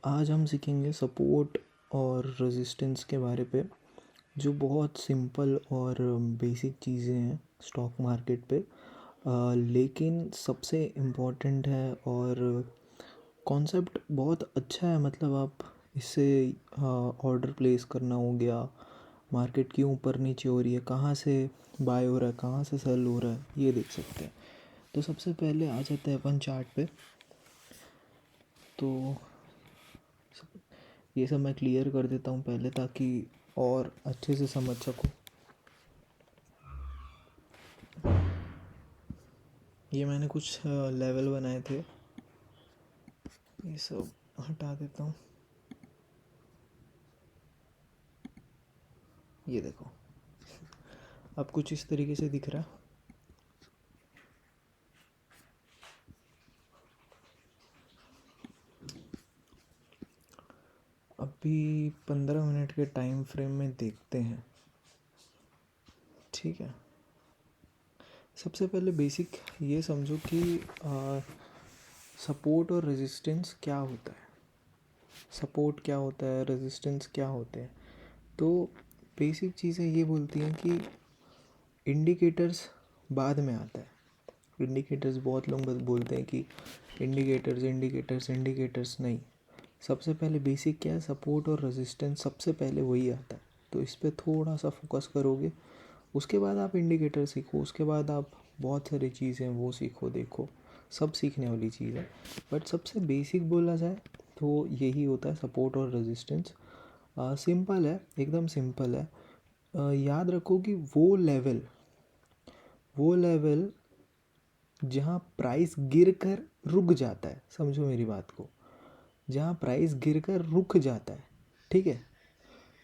आज हम सीखेंगे सपोर्ट और रेजिस्टेंस के बारे पे, जो बहुत सिंपल और बेसिक चीज़ें हैं स्टॉक मार्केट पे। लेकिन सबसे इम्पोर्टेंट है और कॉन्सेप्ट बहुत अच्छा है। मतलब आप इससे ऑर्डर प्लेस करना हो गया, मार्केट क्यों ऊपर नीचे हो रही है, कहाँ से बाय हो रहा है, कहाँ से सेल हो रहा है, ये देख सकते हैं। तो सबसे पहले आ जाते हैं अपन चार्ट पे। तो ये सब मैं क्लियर कर देता हूँ पहले, ताकि और अच्छे से समझ सकूँ। ये मैंने कुछ लेवल बनाए थे, ये सब हटा देता हूँ। ये देखो, अब कुछ इस तरीके से दिख रहा है। अभी 15 मिनट के टाइम फ्रेम में देखते हैं, ठीक है। सबसे पहले बेसिक ये समझो कि सपोर्ट और रेजिस्टेंस क्या होता है, सपोर्ट क्या होता है, रेजिस्टेंस क्या होते हैं। तो बेसिक चीज़ें ये बोलती हैं कि इंडिकेटर्स बाद में आता है। इंडिकेटर्स बहुत लोग बस बोलते हैं कि इंडिकेटर्स इंडिकेटर्स इंडिकेटर्स, नहीं। सबसे पहले बेसिक क्या है, सपोर्ट और रेजिस्टेंस, सबसे पहले वही आता है। तो इस पर थोड़ा सा फोकस करोगे, उसके बाद आप इंडिकेटर सीखो, उसके बाद आप बहुत सारी चीज़ें वो सीखो, देखो सब सीखने वाली चीज़ है। बट सबसे बेसिक बोला जाए तो यही होता है, सपोर्ट और रेजिस्टेंस। सिंपल है, एकदम सिंपल है। याद रखो कि वो लेवल जहाँ प्राइस गिर कर रुक जाता है, समझो मेरी बात को, जहाँ प्राइस गिर कर रुक जाता है, ठीक है।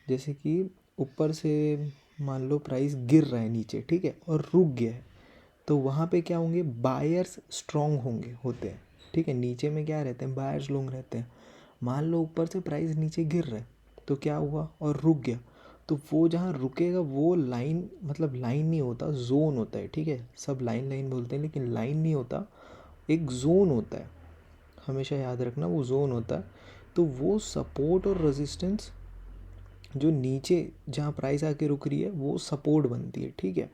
जैसे कि ऊपर से मान लो प्राइस गिर रहा है नीचे, ठीक है, और रुक गया है, तो वहाँ पे क्या होंगे, बायर्स स्ट्रॉन्ग होते हैं, ठीक है। नीचे में क्या रहते हैं, बायर्स लोग रहते हैं। मान लो ऊपर से प्राइस नीचे गिर रहा है, तो क्या हुआ, और रुक गया, तो वो जहाँ रुकेगा वो लाइन, मतलब लाइन नहीं होता, जोन होता है, ठीक है। सब लाइन लाइन बोलते हैं, लेकिन लाइन नहीं होता, एक जोन होता है, हमेशा याद रखना, वो जोन होता है। तो वो सपोर्ट और रेजिस्टेंस, जो नीचे जहाँ प्राइस आके रुक रही है वो सपोर्ट बनती है, ठीक है।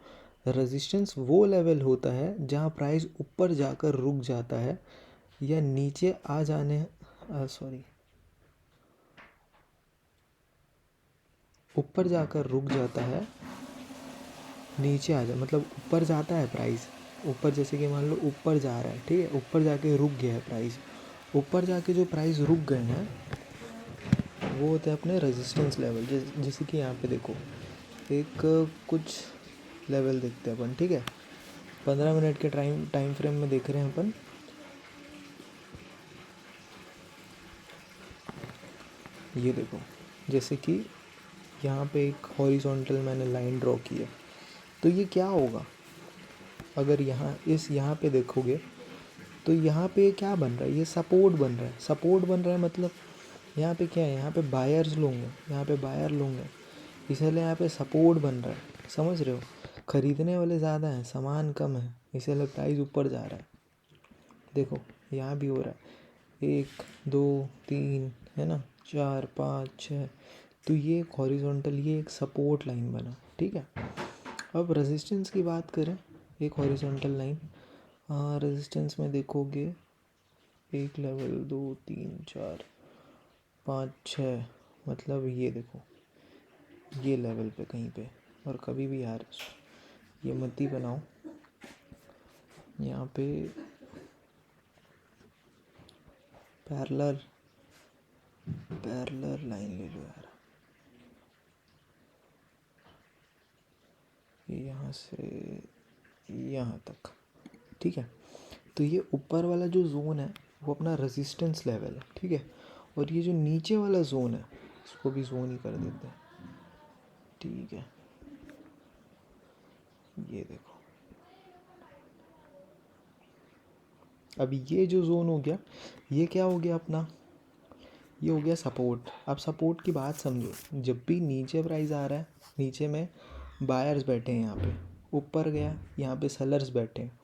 रेजिस्टेंस वो लेवल होता है जहाँ प्राइस ऊपर जाकर रुक जाता है, या नीचे आ जाने सॉरी ऊपर जाकर रुक जाता है, नीचे आ जाए, मतलब ऊपर जाता है प्राइस, ऊपर जैसे कि मान लो ऊपर जा रहा है, ठीक है, ऊपर जाके रुक गया है प्राइस। ऊपर जाके जो प्राइस रुक गए हैं वो होते हैं अपने रेजिस्टेंस लेवल। जैसे कि यहाँ पे देखो, एक कुछ लेवल देखते हैं अपन, ठीक है। 15 मिनट के टाइम फ्रेम में देख रहे हैं अपन। ये देखो, जैसे कि यहाँ पे एक हॉरिजॉन्टल मैंने लाइन ड्रॉ की है, तो ये क्या होगा, अगर यहाँ पे देखोगे तो यहाँ पे क्या बन रहा है, ये सपोर्ट बन रहा है। सपोर्ट बन रहा है मतलब यहाँ पे क्या है, यहाँ पे बायर्स लोग हैं, यहाँ पे बायर लोग हैं, इसलिए यहाँ पे सपोर्ट बन रहा है, समझ रहे हो। ख़रीदने वाले ज़्यादा हैं, सामान कम है, इसलिए प्राइस ऊपर जा रहा है। देखो यहाँ भी हो रहा है, 1 2 3, है ना, 4 5 6। तो ये एक हॉरिजॉन्टल, ये एक सपोर्ट लाइन बना, ठीक है। अब रेजिस्टेंस की बात करें, एक हॉरिजॉन्टल लाइन, रेजिस्टेंस में देखोगे 1 लेवल 2 3 4 5 6, मतलब ये देखो, ये लेवल पे कहीं पे। और कभी भी यार ये मत ही बनाओ, यहाँ पे पैरेलल लाइन ले लो यार, यहाँ से यहाँ तक, ठीक है। तो ये ऊपर वाला जो जोन है वो अपना रेजिस्टेंस लेवल है, ठीक है। और ये जो नीचे वाला जोन है, इसको भी जोन ही कर देते हैं, ठीक है। ये देखो, अब ये जो जोन हो गया, ये क्या हो गया अपना, ये हो गया सपोर्ट। अब सपोर्ट की बात समझो, जब भी नीचे प्राइस आ रहा है, नीचे में बायर्स बैठे हैं, यहाँ पे ऊपर गया, यहाँ पे सेलर्स बैठे हैं,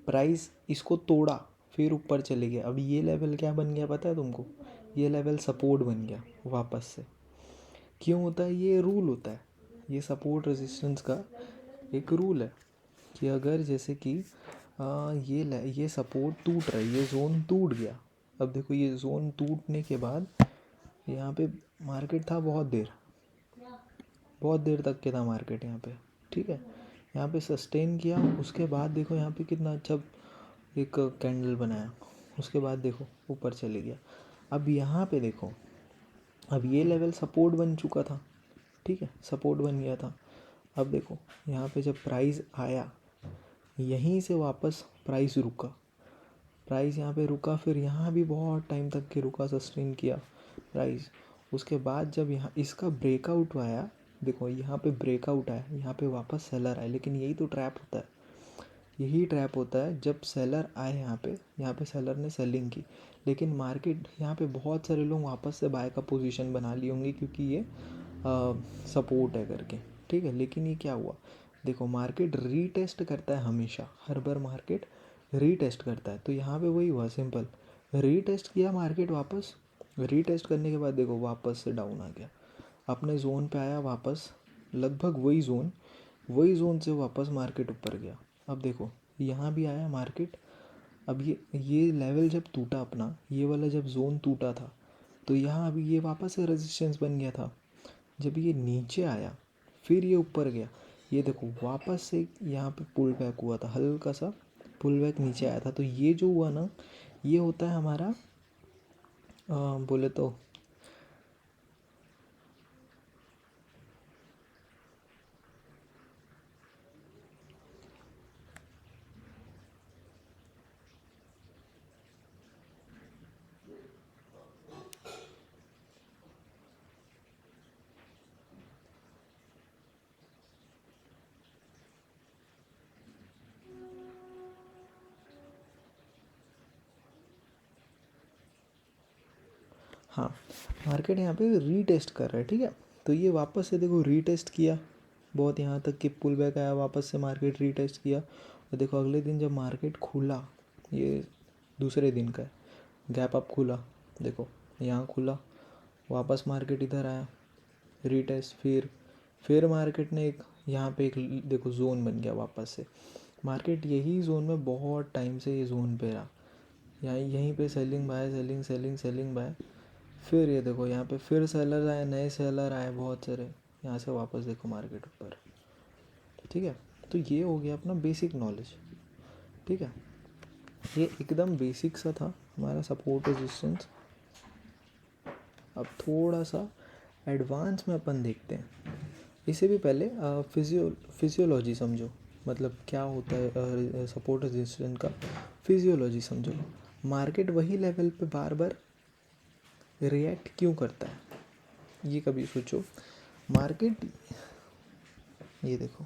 प्राइस इसको तोड़ा, फिर ऊपर चले गया। अब ये लेवल क्या बन गया पता है तुमको, ये लेवल सपोर्ट बन गया वापस से। क्यों होता है? ये रूल होता है, ये सपोर्ट रेजिस्टेंस का एक रूल है कि अगर जैसे कि ये सपोर्ट टूट रहा है, ये जोन टूट गया। अब देखो ये जोन टूटने के बाद यहाँ पे मार्केट था बहुत देर तक के था मार्केट यहाँ पे, ठीक है। यहाँ पे सस्टेन किया, उसके बाद देखो यहाँ पे कितना अच्छा एक कैंडल बनाया, उसके बाद देखो ऊपर चले गया। अब यहाँ पे देखो, अब ये लेवल सपोर्ट बन चुका था, ठीक है, सपोर्ट बन गया था। अब देखो यहाँ पे जब प्राइस आया, यहीं से वापस प्राइस रुका, प्राइस यहाँ पे रुका, फिर यहाँ भी बहुत टाइम तक के रुका, सस्टेन किया प्राइस। उसके बाद जब यहाँ इसका ब्रेकआउट आया, देखो यहाँ पे ब्रेकआउट आया, यहाँ पे वापस सेलर आए। लेकिन यही तो ट्रैप होता है, यही ट्रैप होता है। जब सेलर आए यहाँ पे सेलर ने सेलिंग की, लेकिन मार्केट यहाँ पे बहुत सारे लोग वापस से बाय का पोजीशन बना लिए होंगे क्योंकि ये सपोर्ट है करके, ठीक है। लेकिन ये क्या हुआ, देखो मार्केट रीटेस्ट करता है हमेशा, हर बार मार्केट रीटेस्ट करता है। तो यहाँ पे वही हुआ, सिंपल रीटेस्ट किया मार्केट, वापस रीटेस्ट करने के बाद देखो वापस से डाउन आ गया, अपने जोन पे आया वापस, लगभग वही जोन से वापस मार्केट ऊपर गया। अब देखो यहाँ भी आया मार्केट। अब ये लेवल जब टूटा अपना, ये वाला जब जोन टूटा था, तो यहाँ अभी ये वापस से रेजिस्टेंस बन गया था। जब ये नीचे आया, फिर ये ऊपर गया, ये देखो वापस से यहाँ पे पुल बैक हुआ था, हल्का सा पुल बैक नीचे आया था। तो ये जो हुआ ना, ये होता है हमारा बोले तो हाँ, मार्केट यहाँ पे रीटेस्ट कर रहा है, ठीक है। तो ये वापस से देखो रीटेस्ट किया, बहुत यहाँ तक कि पुल बैक आया, वापस से मार्केट रीटेस्ट किया। और देखो अगले दिन जब मार्केट खुला, ये दूसरे दिन का है, गैप अप खुला, देखो यहाँ खुला, वापस मार्केट इधर आया, रीटेस्ट, फिर मार्केट ने एक यहाँ पे एक देखो जोन बन गया वापस से। मार्केट यही जोन में बहुत टाइम से ये जोन पे रहा, यहीं पे selling by, selling selling selling by. फिर ये देखो यहाँ पे फिर सेलर आए, नए सेलर आए बहुत सारे, यहाँ से वापस देखो मार्केट ऊपर, ठीक है। तो ये हो गया अपना बेसिक नॉलेज, ठीक है। ये एकदम बेसिक सा था हमारा सपोर्ट रेजिस्टेंस। अब थोड़ा सा एडवांस में अपन देखते हैं। इससे भी पहले फिजियोलॉजी समझो, मतलब क्या होता है सपोर्ट रेजिस्टेंस का फिजियोलॉजी समझो। मार्केट वही लेवल पे बार बार रिएक्ट क्यों करता है, ये कभी सोचो। मार्केट ये देखो,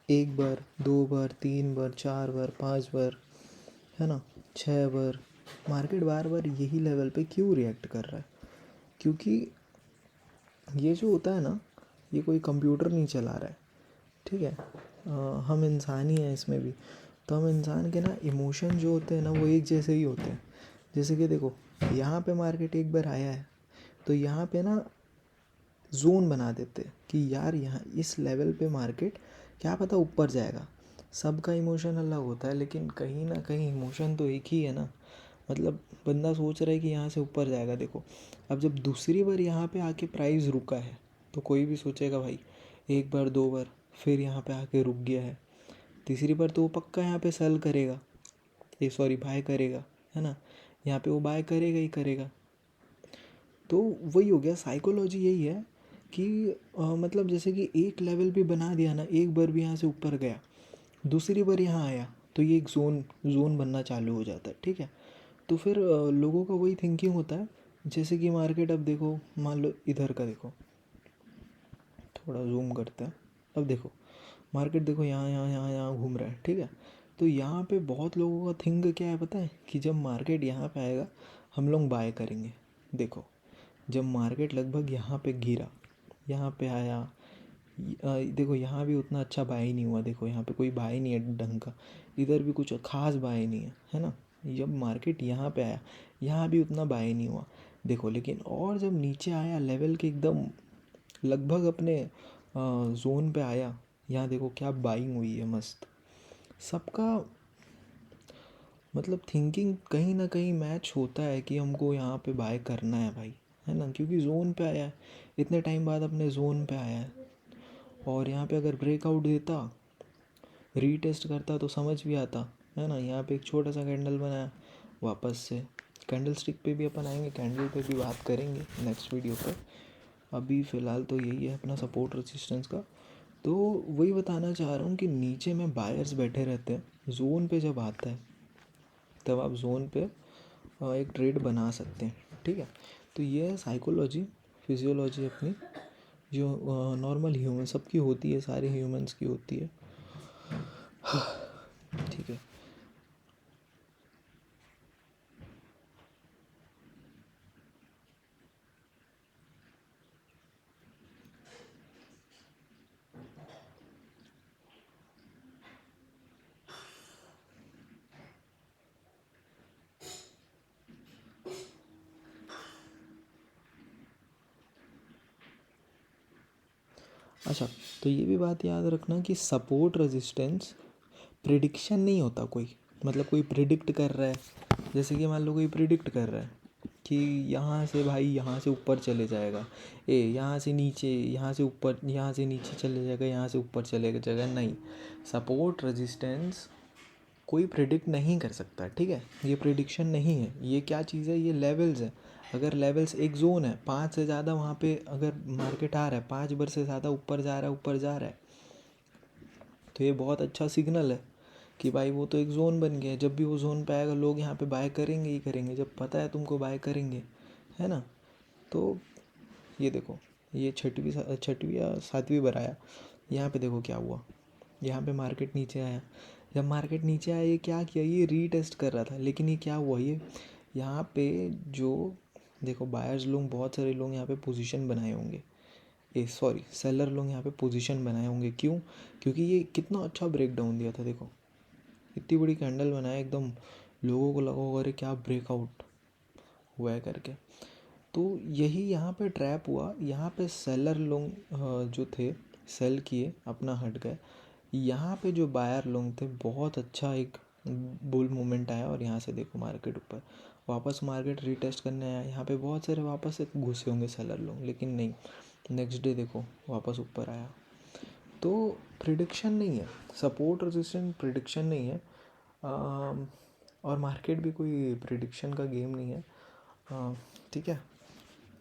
एक बार, दो बार, तीन बार, चार बार, पांच बार, है ना, 6 बार, मार्केट बार बार यही लेवल पे क्यों रिएक्ट कर रहा है? क्योंकि ये जो होता है ना, ये कोई कंप्यूटर नहीं चला रहा है, ठीक है। हम इंसान ही हैं इसमें भी। तो हम इंसान के ना इमोशन जो होते हैं ना, वो एक जैसे ही होते हैं। जैसे कि देखो यहाँ पे मार्केट एक बार आया है, तो यहाँ पे ना जोन बना देते कि यार यहाँ इस लेवल पे मार्केट क्या पता ऊपर जाएगा। सबका इमोशन अलग होता है, लेकिन कहीं ना कहीं इमोशन तो एक ही है ना। मतलब बंदा सोच रहा है कि यहाँ से ऊपर जाएगा। देखो अब जब दूसरी बार यहाँ पे आके प्राइस रुका है, तो कोई भी सोचेगा भाई, एक बार दो बार, फिर यहाँ पे आके रुक गया है, तीसरी बार तो वो पक्का यहाँ पे सेल करेगा, ये सॉरी बाय करेगा, है ना। यहाँ पे वो बाय करेगा ही करेगा। तो वही हो गया, साइकोलॉजी यही है कि मतलब जैसे कि एक लेवल भी बना दिया ना, एक बार भी यहाँ से ऊपर गया, दूसरी बार यहाँ आया, तो ये एक जोन बनना चालू हो जाता है, ठीक है। तो फिर लोगों का वही थिंकिंग होता है। जैसे कि मार्केट अब देखो, मान लो इधर का देखो, थोड़ा जूम करते हैं। अब देखो मार्केट देखो यहाँ घूम रहा है, ठीक है। तो यहाँ पे बहुत लोगों का थिंक क्या है पता है, कि जब मार्केट यहाँ पे आएगा हम लोग बाय करेंगे। देखो जब मार्केट लगभग यहाँ पे गिरा, यहाँ पे आया, देखो यहाँ भी उतना अच्छा बाय नहीं हुआ, देखो यहाँ पे कोई बाय नहीं है ढंग का, इधर भी कुछ खास बाय नहीं है, है ना। जब मार्केट यहाँ पे आया, यहाँ भी उतना बाय नहीं हुआ देखो, लेकिन और जब नीचे आया लेवल के एकदम लगभग अपने जोन पे आया, यहाँ देखो क्या बाइंग हुई है मस्त। सबका मतलब थिंकिंग कहीं ना कहीं मैच होता है कि हमको यहाँ पे बाय करना है भाई, है ना, क्योंकि जोन पे आया है, इतने टाइम बाद अपने जोन पे आया है। और यहाँ पे अगर ब्रेकआउट देता, रीटेस्ट करता तो समझ भी आता, है ना। यहाँ पे एक छोटा सा कैंडल बनाया, वापस से कैंडल स्टिक पे भी अपन आएंगे, कैंडल पे भी बात करेंगे नेक्स्ट वीडियो पर। अभी फ़िलहाल तो यही है अपना सपोर्ट रेजिस्टेंस का। तो वही बताना चाह रहा हूँ कि नीचे में बायर्स बैठे रहते हैं, जोन पे जब आता है तब आप जोन पे एक ट्रेड बना सकते हैं, ठीक है। तो ये है साइकोलॉजी, फिजियोलॉजी अपनी, जो नॉर्मल ह्यूमन सबकी होती है, सारे ह्यूमंस की होती है, ठीक है। अच्छा, तो ये भी बात याद रखना कि सपोर्ट रेजिस्टेंस प्रिडिक्शन नहीं होता कोई, मतलब कोई प्रिडिक्ट कर रहा है, जैसे कि मान लो कोई प्रिडिक्ट कर रहा है कि यहाँ से भाई यहाँ से ऊपर चले जाएगा, यहाँ से नीचे, यहाँ से ऊपर, यहाँ से नीचे चले जाएगा, यहाँ से ऊपर चले जाएगा, नहीं। सपोर्ट रेजिस्टेंस कोई प्रिडिक्ट नहीं कर सकता, ठीक है। ये प्रिडिक्शन नहीं है, ये क्या चीज़ है, ये लेवल्स है। अगर लेवल्स एक जोन है, 5 से ज़्यादा वहाँ पे अगर मार्केट आ रहा है, 5 बार से ज़्यादा ऊपर जा रहा है, ऊपर जा रहा है, तो ये बहुत अच्छा सिग्नल है कि भाई वो तो एक ज़ोन बन गया है। जब भी वो ज़ोन पे आएगा लोग यहाँ पे बाय करेंगे ही करेंगे, जब पता है तुमको बाय करेंगे, है ना। तो ये देखो, ये छठवीं या सातवीं बार आया, यहाँ पे देखो क्या हुआ, यहाँ पे मार्केट नीचे आया। जब मार्केट नीचे आया, ये क्या किया, ये रीटेस्ट कर रहा था, लेकिन ये क्या हुआ, ये यहाँ पे जो देखो बायर्स लोग, बहुत सारे लोग यहाँ पे पोजीशन बनाए होंगे, सॉरी सेलर लोग यहाँ पे पोजीशन बनाए होंगे। क्यों? क्योंकि ये कितना अच्छा ब्रेक डाउन दिया था, देखो इतनी बड़ी कैंडल बनाया, एकदम लोगों को लगा होगा अरे क्या ब्रेकआउट हुआ है करके। तो यही यहाँ पे ट्रैप हुआ, यहाँ पे सेलर लोग जो थे सेल किए, अपना हट गए। यहाँ पे जो बायर लोग थे, बहुत अच्छा एक बुल मोमेंट आया, और यहाँ से देखो मार्केट ऊपर वापस, मार्केट रीटेस्ट करने आया। यहाँ पे बहुत सारे वापस से घुसे होंगे सेलर लोग, लेकिन नहीं, नेक्स्ट डे देखो वापस ऊपर आया। तो प्रिडिक्शन नहीं है, सपोर्ट रेजिस्टेंस प्रिडिक्शन नहीं है, और मार्केट भी कोई प्रिडिक्शन का गेम नहीं है, ठीक है।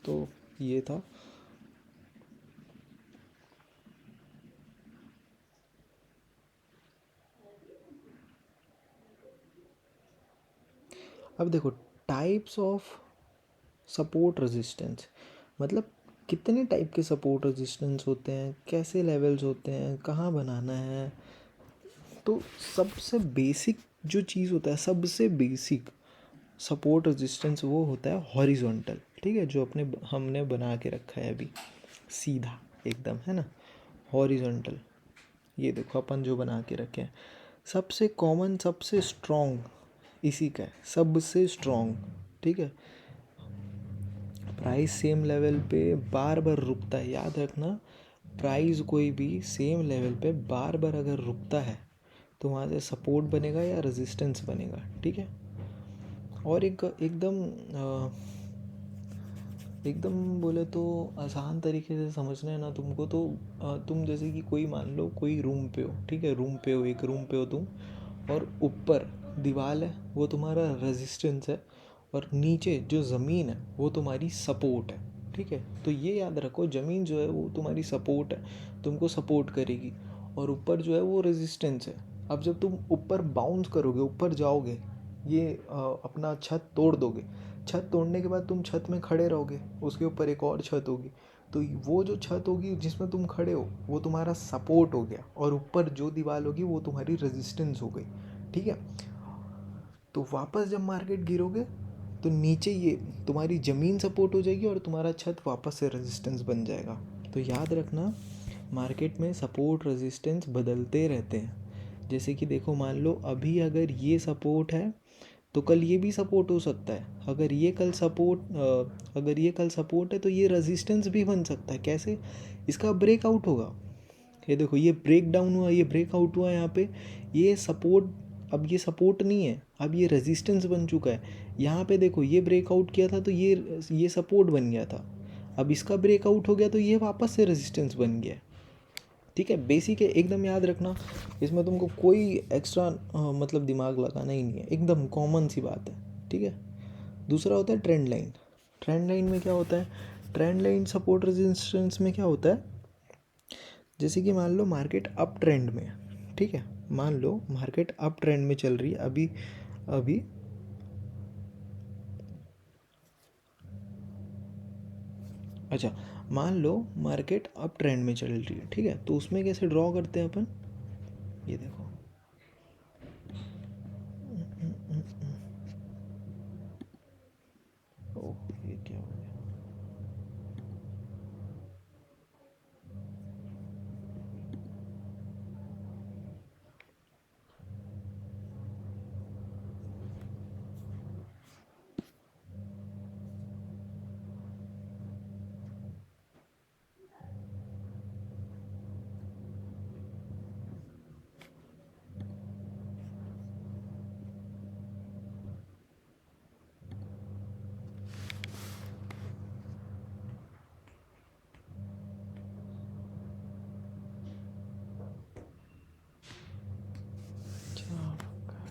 तो ये था। अब देखो टाइप्स ऑफ सपोर्ट रेजिस्टेंस, मतलब कितने टाइप के सपोर्ट रेजिस्टेंस होते हैं, कैसे लेवल्स होते हैं, कहाँ बनाना है। तो सबसे बेसिक जो चीज़ होता है, सबसे बेसिक सपोर्ट रेजिस्टेंस वो होता है हॉरिजॉन्टल, ठीक है, जो अपने हमने बना के रखा है अभी, सीधा एकदम, है ना, हॉरिजॉन्टल। ये देखो अपन जो बना के रखे हैं, सबसे कॉमन, सबसे स्ट्रॉन्ग इसी का है, सबसे स्ट्रॉन्ग, ठीक है। प्राइस सेम लेवल पे बार बार रुकता है, याद रखना, प्राइस कोई भी सेम लेवल पे बार बार अगर रुकता है तो वहाँ से सपोर्ट बनेगा या रेजिस्टेंस बनेगा, ठीक है। और एक एकदम एकदम बोले तो आसान तरीके से समझना है ना तुमको, तो तुम जैसे कि कोई मान लो कोई रूम पे हो, ठीक है, रूम पे हो, एक रूम पे हो तुम, और ऊपर दीवार है वो तुम्हारा रेजिस्टेंस है, और नीचे जो ज़मीन है वो तुम्हारी सपोर्ट है, ठीक है। तो ये याद रखो, ज़मीन जो है वो तुम्हारी सपोर्ट है, तुमको सपोर्ट करेगी, और ऊपर जो है वो रेजिस्टेंस है। अब जब तुम ऊपर बाउंस करोगे, ऊपर जाओगे, ये अपना छत तोड़ दोगे, छत तोड़ने के बाद तुम छत में खड़े रहोगे, उसके ऊपर एक और छत होगी, तो वो जो छत होगी जिसमें तुम खड़े हो वो तुम्हारा सपोर्ट हो गया, और ऊपर जो दीवार होगी वो तुम्हारी रेजिस्टेंस हो गई, ठीक है। तो वापस जब मार्केट गिरोगे तो नीचे ये तुम्हारी ज़मीन सपोर्ट हो जाएगी, और तुम्हारा छत वापस से रेजिस्टेंस बन जाएगा। तो याद रखना, मार्केट में सपोर्ट रेजिस्टेंस बदलते रहते हैं। जैसे कि देखो मान लो अभी अगर ये सपोर्ट है, तो कल ये भी सपोर्ट हो सकता है। अगर ये कल सपोर्ट है तो ये रेजिस्टेंस भी बन सकता है। कैसे? इसका ब्रेकआउट होगा। ये देखो, ये ब्रेक डाउन हुआ, ये ब्रेकआउट हुआ यहाँ पे, ये सपोर्ट, अब ये सपोर्ट नहीं है, अब ये रेजिस्टेंस बन चुका है। यहाँ पे देखो, ये ब्रेकआउट किया था तो ये सपोर्ट बन गया था। अब इसका ब्रेकआउट हो गया तो ये वापस से रेजिस्टेंस बन गया। ठीक है, बेसिक है, एकदम याद रखना। इसमें तुमको कोई एक्स्ट्रा मतलब दिमाग लगाना ही नहीं है, एकदम कॉमन सी बात है। ठीक है। दूसरा होता है ट्रेंड लाइन। ट्रेंड लाइन में क्या होता है? ट्रेंड लाइन सपोर्ट रेजिस्टेंस में क्या होता है? जैसे कि मान लो मार्केट अप ट्रेंड में है, ठीक है, मान लो मार्केट अप ट्रेंड में चल रही है अभी अभी अच्छा, मान लो मार्केट अप ट्रेंड में चल रही है, ठीक है, तो उसमें कैसे ड्रॉ करते हैं अपन? ये देखो, ओह ये क्या हो गया? क्या हो रखा है?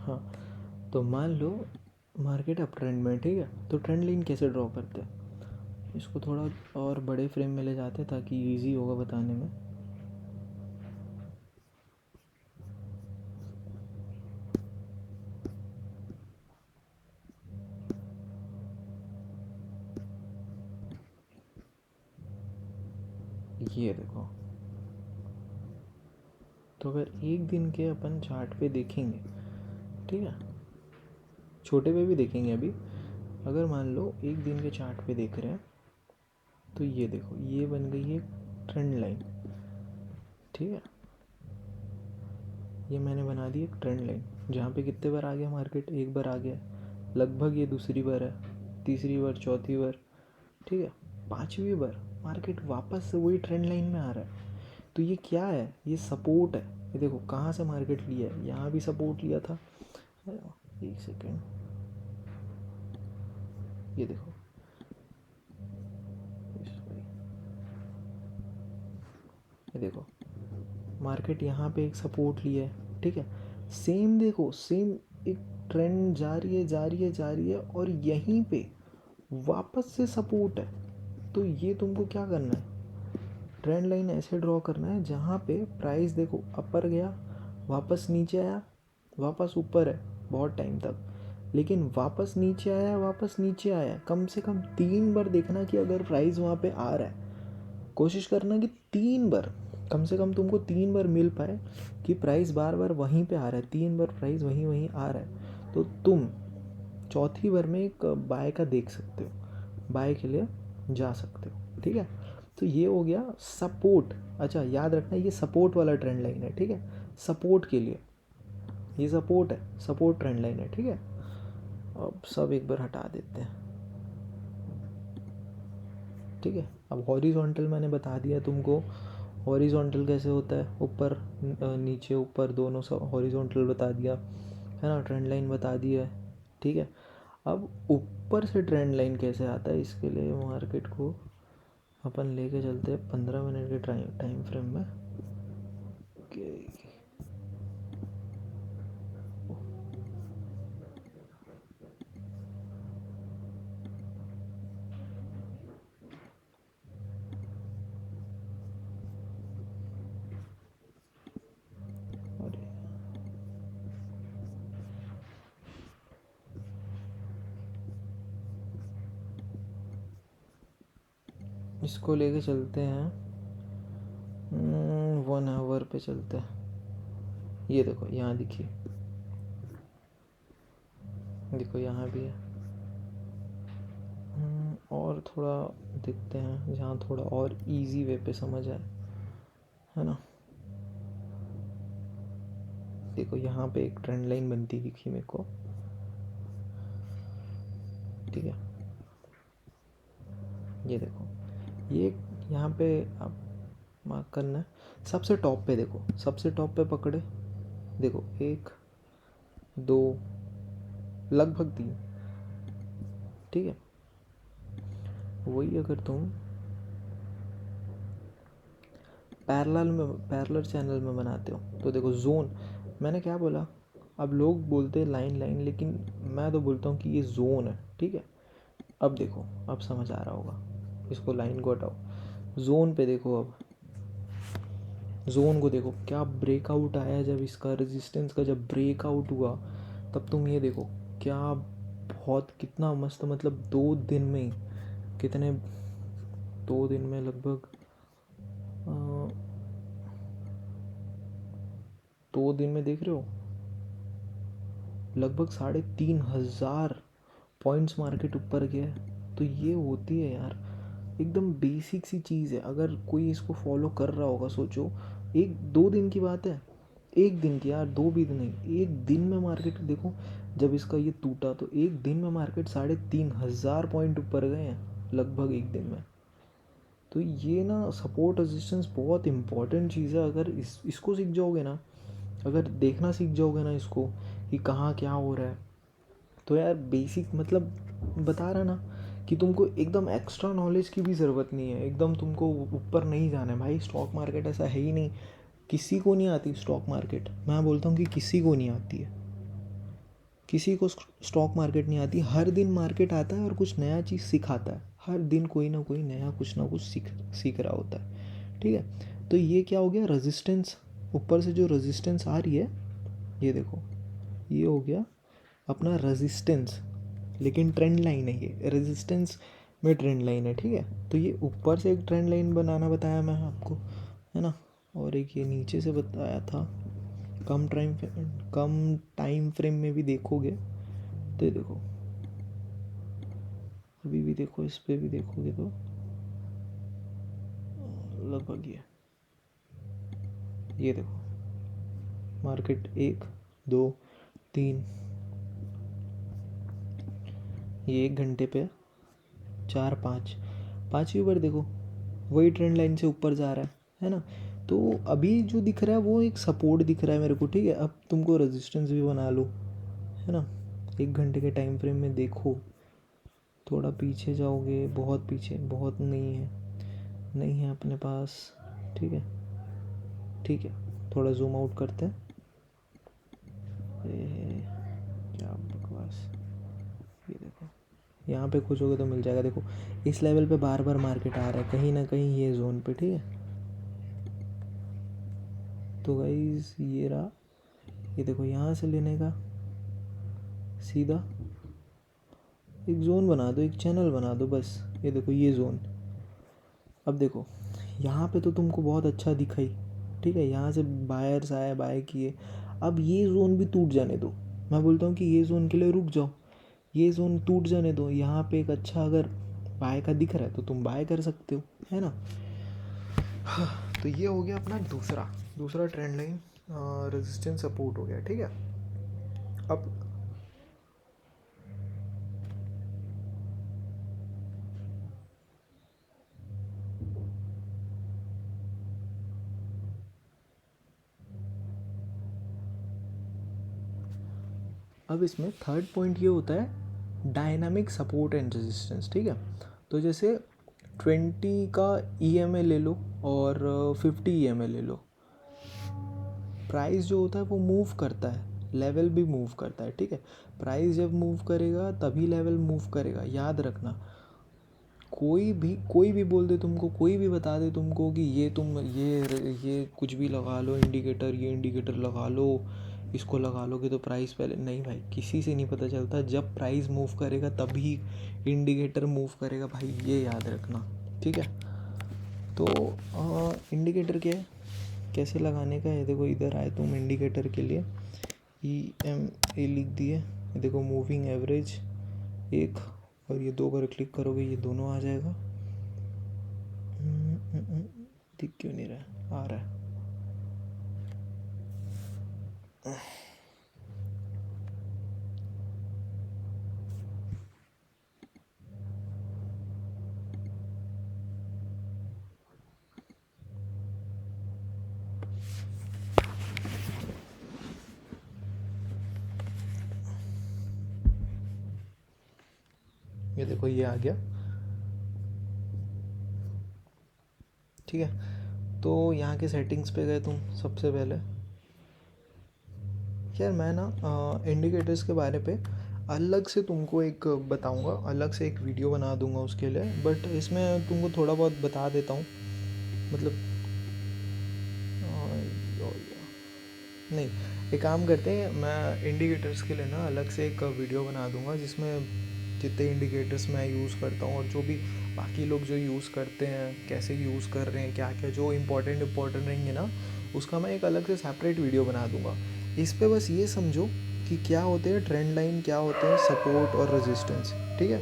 हाँ, तो मान लो मार्केट अप ट्रेंड में, ठीक है, तो ट्रेंड लाइन कैसे ड्रॉ करते हैं? इसको थोड़ा और बड़े फ्रेम में ले जाते हैं ताकि इजी होगा बताने में। ये देखो, तो अगर एक दिन के अपन चार्ट पे देखेंगे, ठीक है, छोटे पे भी देखेंगे अभी, अगर मान लो एक दिन के चार्ट पे देख रहे हैं तो ये देखो, ये बन गई है ट्रेंड लाइन। ठीक है, ये मैंने बना दी एक ट्रेंड लाइन, जहाँ पे कितने बार आ गया मार्केट? एक बार आ गया, लगभग ये दूसरी बार है, तीसरी बार, चौथी बार, ठीक है, पांचवी बार मार्केट वापस से वही ट्रेंड लाइन में आ रहा है। तो ये क्या है? ये सपोर्ट है। ये देखो कहाँ से मार्केट लिया है, यहाँ भी सपोर्ट लिया था। एक सेकेंड, ये देखो, ये देखो, मार्केट यहाँ पे एक सपोर्ट लिया है, ठीक है, सेम देखो, सेम एक ट्रेंड जा रही है, जा रही है, जा रही है, और यहीं पे वापस से सपोर्ट है। तो ये तुमको क्या करना है? ट्रेंड लाइन ऐसे ड्रॉ करना है जहाँ पे प्राइस देखो अपर गया, वापस नीचे आया, वापस ऊपर है बहुत टाइम तक, लेकिन वापस नीचे आया, वापस नीचे आया, कम से कम 3 बार देखना कि अगर प्राइस वहाँ पे आ रहा है, कोशिश करना कि 3 बार, कम से कम तुमको 3 बार मिल पाए कि प्राइस बार बार वहीं पे आ रहा है, 3 बार प्राइस वहीं वहीं आ रहा है, तो तुम चौथी बार में एक बाय का देख सकते हो, बाय के लिए जा सकते हो। ठीक है, तो ये हो गया सपोर्ट। अच्छा, याद रखना ये सपोर्ट वाला ट्रेंड लाइन है, ठीक है, सपोर्ट के लिए ये सपोर्ट है, सपोर्ट ट्रेंड लाइन है। ठीक है, अब सब एक बार हटा देते हैं। ठीक है, अब हॉरिजॉन्टल मैंने बता दिया तुमको, हॉरिजॉन्टल कैसे होता है, ऊपर नीचे ऊपर दोनों, सब हॉरिजॉन्टल बता दिया है ना, ट्रेंड लाइन बता दिया है। ठीक है, अब ऊपर से ट्रेंड लाइन कैसे आता है, इसके लिए मार्केट को अपन लेके चलते हैं 15 मिनट के टाइम फ्रेम में। अरे इसको लेके चलते हैं 1 आवर पे चलते हैं। ये देखो यहाँ देखिए, देखो यहाँ भी है। और थोड़ा देखते हैं जहाँ थोड़ा और इजी वे पे समझ आए, है ना। देखो यहाँ पे एक ट्रेंड लाइन बनती दिखी मेरे को, ठीक है। ये देखो, ये यहाँ पे आप मार्क करना है। सबसे टॉप पे देखो, सबसे टॉप पे पकड़े, देखो 1 2 लगभग 3, ठीक है। वही अगर तुम पैरेलल चैनल में बनाते हो तो देखो जोन, मैंने क्या बोला, अब लोग बोलते हैं लाइन लाइन, लेकिन मैं तो बोलता हूँ कि ये जोन है, ठीक है। अब देखो, अब समझ आ रहा होगा, इसको लाइन को हटाओ, जोन पे देखो। अब जोन को देखो, क्या ब्रेकआउट आया जब इसका रेजिस्टेंस का जब ब्रेकआउट हुआ, तब तुम ये देखो क्या बहुत कितना मस्त, मतलब 2 दिन में कितने, 2 दिन में लगभग 2 दिन में देख रहे हो लगभग 3,500 पॉइंट्स मार्केट ऊपर गया है। तो ये होती है यार, एकदम बेसिक सी चीज़ है। अगर कोई इसको फॉलो कर रहा होगा, सोचो 1-2 दिन की बात है, 1 दिन की यार, 2 भी नहीं, 1 दिन में मार्केट देखो, जब इसका ये टूटा तो 1 दिन में मार्केट 3,500 पॉइंट ऊपर गए हैं लगभग 1 दिन में। तो ये ना सपोर्ट रेजिस्टेंस बहुत इंपॉर्टेंट चीज़ है। अगर इसको सीख जाओगे ना, अगर देखना सीख जाओगे ना इसको कि कहाँ क्या हो रहा है, तो यार बेसिक मतलब बता रहा ना कि तुमको एकदम एक्स्ट्रा नॉलेज की भी ज़रूरत नहीं है, एकदम तुमको ऊपर नहीं जाना है भाई। स्टॉक मार्केट ऐसा है ही नहीं, किसी को नहीं आती स्टॉक मार्केट। मैं बोलता हूँ कि किसी को नहीं आती है, किसी को स्टॉक मार्केट नहीं आती। हर दिन मार्केट आता है और कुछ नया चीज़ सिखाता है, हर दिन कोई ना कोई नया कुछ ना कुछ सीख रहा होता है, ठीक है। तो ये क्या हो गया, रेजिस्टेंस, ऊपर से जो रेजिस्टेंस आ रही है, ये देखो, ये हो गया अपना रेजिस्टेंस, लेकिन ट्रेंड लाइन है ये, रेजिस्टेंस में ट्रेंड लाइन है, ठीक है। तो ये ऊपर से एक ट्रेंड लाइन बनाना बताया मैं आपको, है ना, और एक ये नीचे से बताया था। कम टाइम फ्रेम में भी देखोगे तो ये देखो, अभी भी देखो, इस पे भी देखोगे तो लगभग ये देखो मार्केट 1 2 3, ये 1 घंटे पे 4 5, 5वीं बार देखो वही ट्रेंड लाइन से ऊपर जा रहा है ना। तो अभी जो दिख रहा है वो एक सपोर्ट दिख रहा है मेरे को, ठीक है। अब तुमको रेजिस्टेंस भी बना लो, है ना। 1 घंटे के टाइम फ्रेम में देखो, थोड़ा पीछे जाओगे, बहुत पीछे, बहुत नहीं है अपने पास, ठीक है, ठीक है। थोड़ा जूम आउट करते हैं, क्या बकवास। ये देखो यहाँ पे खोजोगे तो मिल जाएगा। देखो इस लेवल पे बार बार मार्केट आ रहा है कहीं ना कहीं ये जोन पे, ठीक है। तो गाइस ये रहा, ये देखो यहाँ से लेने का सीधा एक जोन बना दो, एक चैनल बना दो बस। ये देखो ये जोन, अब देखो यहाँ पे तो तुमको बहुत अच्छा दिखाई, ठीक है। यहाँ से बायर्स आए, बाय किए, अब ये जोन भी टूट जाने दो। मैं बोलता हूँ कि ये जोन के लिए रुक जाओ, ये जोन टूट जाने दो। यहाँ पे एक अच्छा अगर बाय का दिख रहा है तो तुम बाय कर सकते हो, है ना। तो ये हो गया अपना दूसरा ट्रेंड लाइन, रेजिस्टेंस सपोर्ट हो गया, ठीक है। अब इसमें थर्ड पॉइंट ये होता है डायनामिक सपोर्ट एंड रेजिस्टेंस, ठीक है। तो जैसे 20 का EMA ले लो और 50 EMA ले लो, प्राइस जो होता है वो मूव करता है, लेवल भी मूव करता है, ठीक है। प्राइस जब मूव करेगा तभी लेवल मूव करेगा, याद रखना। कोई भी बोल दे तुमको, कोई भी बता दे तुमको कि ये तुम ये कुछ भी लगा लो इंडिकेटर, ये इंडिकेटर लगा लो, इसको लगा लोगे तो प्राइस पहले, नहीं भाई, किसी से नहीं पता चलता। जब प्राइस मूव करेगा तभी इंडिकेटर मूव करेगा भाई, ये याद रखना, ठीक है। तो इंडिकेटर क्या है, कैसे लगाने का है, देखो इधर आए तुम इंडिकेटर के लिए EMA लिख दिए, देखो मूविंग एवरेज एक, और ये 2 पर क्लिक करोगे ये दोनों आ जाएगा। दिख क्यों नहीं रहा है, आ रहा है। ये देखो ये आ गया, ठीक है। तो यहाँ के सेटिंग्स पे गए तुम सबसे पहले। यार मैं ना इंडिकेटर्स के बारे पे अलग से तुमको एक बताऊंगा, अलग से एक वीडियो बना दूंगा उसके लिए, बट इसमें तुमको थोड़ा बहुत बता देता हूँ, मतलब नहीं, एक काम करते हैं, मैं इंडिकेटर्स के लिए ना अलग से एक वीडियो बना दूंगा जिसमें जितने इंडिकेटर्स मैं यूज़ करता हूँ और जो भी बाकी लोग जो यूज़ करते हैं कैसे यूज़ कर रहे हैं, क्या क्या जो इम्पोर्टेंट रहेंगे ना, उसका मैं एक अलग से सेपरेट वीडियो बना दूंगा। इस पे बस ये समझो कि क्या होते हैं ट्रेंड लाइन, क्या होते हैं सपोर्ट और रेजिस्टेंस, ठीक है।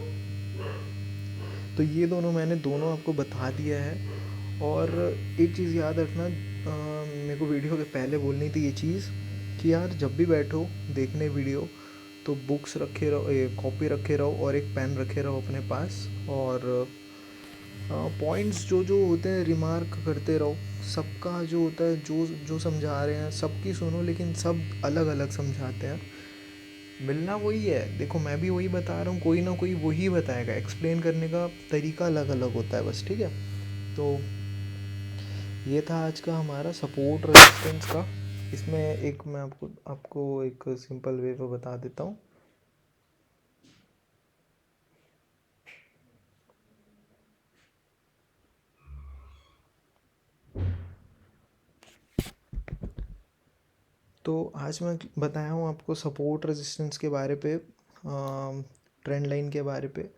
तो ये दोनों मैंने दोनों आपको बता दिया है। और एक चीज़ याद रखना, मेरे को वीडियो के पहले बोलनी थी ये चीज़ कि यार जब भी बैठो देखने वीडियो तो बुक्स रखे रहो, कॉपी रखे रहो और एक पेन रखे रहो अपने पास, और पॉइंट्स जो जो होते हैं रिमार्क करते रहो। सबका जो होता है, जो जो समझा रहे हैं सबकी सुनो, लेकिन सब अलग अलग समझाते हैं। मिलना वही है, देखो मैं भी वही बता रहा हूँ, कोई ना कोई वही बताएगा, एक्सप्लेन करने का तरीका अलग अलग होता है बस, ठीक है। तो ये था आज का हमारा सपोर्ट रेजिस्टेंस का। इसमें एक मैं आपको आपको एक सिंपल वे पे बता देता हूँ। तो आज मैं बताया हूँ आपको सपोर्ट रेजिस्टेंस के बारे पे, ट्रेंड लाइन के बारे पे।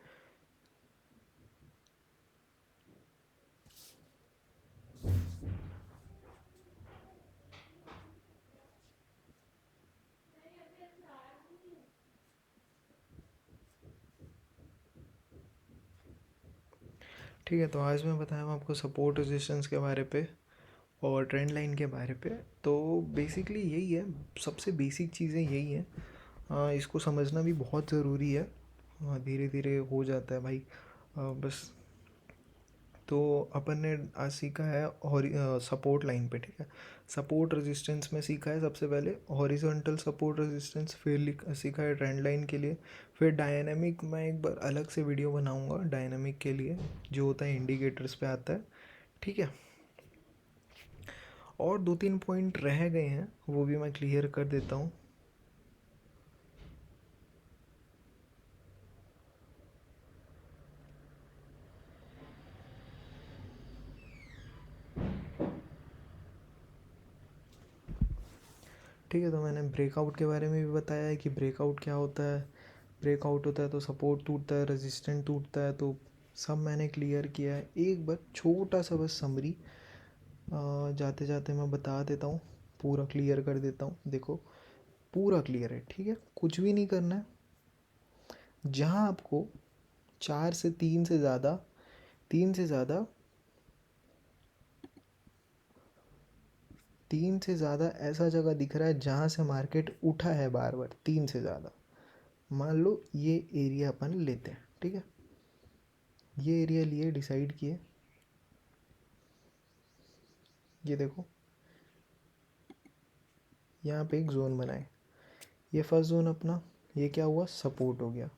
ठीक है, तो आज मैं बताया हूँ आपको सपोर्ट रेजिस्टेंस के बारे पे और ट्रेंड लाइन के बारे पे। तो बेसिकली यही है, सबसे बेसिक चीज़ें यही हैं। इसको समझना भी बहुत ज़रूरी है, धीरे धीरे हो जाता है भाई। बस तो अपन ने आज सीखा है सपोर्ट लाइन पे, ठीक है। सपोर्ट रेजिस्टेंस में सीखा है सबसे पहले हॉरिजॉन्टल सपोर्ट रेजिस्टेंस, फिर सीखा है ट्रेंड लाइन के लिए। फिर डायनामिक मैं एक बार अलग से वीडियो बनाऊंगा डायनामिक के लिए, जो होता है इंडिकेटर्स पे आता है, ठीक है। और 2-3 पॉइंट रह गए हैं, वो भी मैं क्लियर कर देता हूँ। ठीक है, तो मैंने ब्रेकआउट के बारे में भी बताया है कि ब्रेकआउट क्या होता है। ब्रेकआउट होता है तो सपोर्ट टूटता है, रेजिस्टेंट टूटता है, तो सब मैंने क्लियर किया है। एक बार छोटा सा बस समरी जाते जाते मैं बता देता हूँ, पूरा क्लियर कर देता हूँ। देखो पूरा क्लियर है, ठीक है, कुछ भी नहीं करना है। जहाँ आपको 4 से 3 से ज़्यादा, 3 से ज़्यादा, 3 से ज़्यादा ऐसा जगह दिख रहा है जहाँ से मार्केट उठा है बार बार, 3 से ज़्यादा, मान लो ये एरिया अपन लेते हैं, ठीक है। ये एरिया लिए, डिसाइड किए, ये देखो यहाँ पे एक जोन बनाए, ये फर्स्ट जोन अपना, ये क्या हुआ, सपोर्ट हो गया।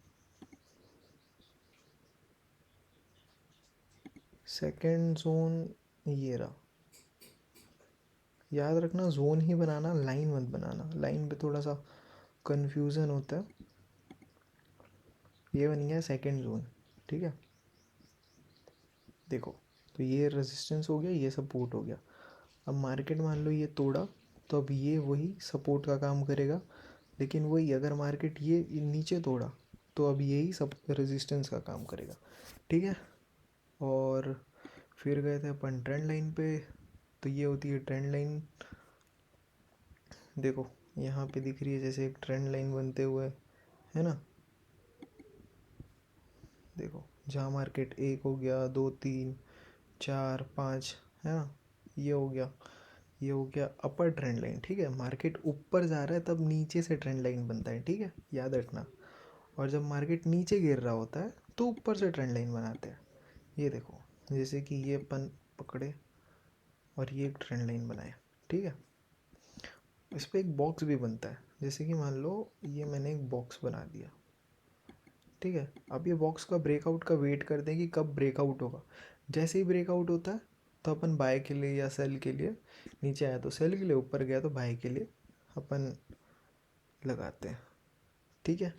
सेकंड जोन ये रहा। याद रखना जोन ही बनाना, लाइन मत बनाना, लाइन पे थोड़ा सा कन्फ्यूज़न होता है। ये बन गया सेकंड जोन, ठीक है। देखो तो ये रेजिस्टेंस हो गया, ये सपोर्ट हो गया। अब मार्केट मान लो ये तोड़ा, तो अब ये वही सपोर्ट का काम करेगा। लेकिन वही अगर मार्केट ये नीचे तोड़ा तो अब यही सब रेजिस्टेंस का काम करेगा, ठीक है। और फिर गए थे अपन ट्रेंड लाइन पे, तो ये होती है ट्रेंड लाइन। देखो यहाँ पे दिख रही है जैसे एक ट्रेंड लाइन बनते हुए, है ना। देखो जहाँ मार्केट 1 हो गया, 2, 3, 4, 5, है ना, ये हो गया, ये हो गया अपर ट्रेंड लाइन, ठीक है। मार्केट ऊपर जा रहा है तब नीचे से ट्रेंड लाइन बनता है, ठीक है, याद रखना। और जब मार्केट नीचे गिर रहा होता है तो ऊपर से ट्रेंड लाइन बनाते हैं। ये देखो जैसे कि ये अपन पकड़े और ये एक ट्रेंड लाइन बनाए, ठीक है। इस पर एक बॉक्स भी बनता है, जैसे कि मान लो ये मैंने एक बॉक्स बना दिया, ठीक है। अब ये बॉक्स का ब्रेकआउट का वेट करते हैं कि कब ब्रेकआउट होगा। जैसे ही ब्रेकआउट होता है तो अपन बाय के लिए या सेल के लिए, नीचे आया तो सेल के लिए, ऊपर गया तो बाय के लिए अपन लगाते हैं, ठीक है।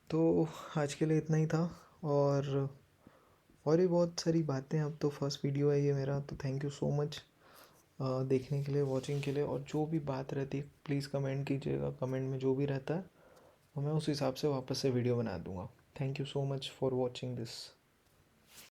तो आज के लिए इतना ही था। और भी बहुत सारी बातें, अब तो फर्स्ट वीडियो है ये मेरा, तो थैंक यू सो मच देखने के लिए, वॉचिंग के लिए। और जो भी बात रहती है प्लीज़ कमेंट कीजिएगा, कमेंट में जो भी रहता है और मैं उस हिसाब से वापस से वीडियो बना दूँगा। Thank you so much for watching this.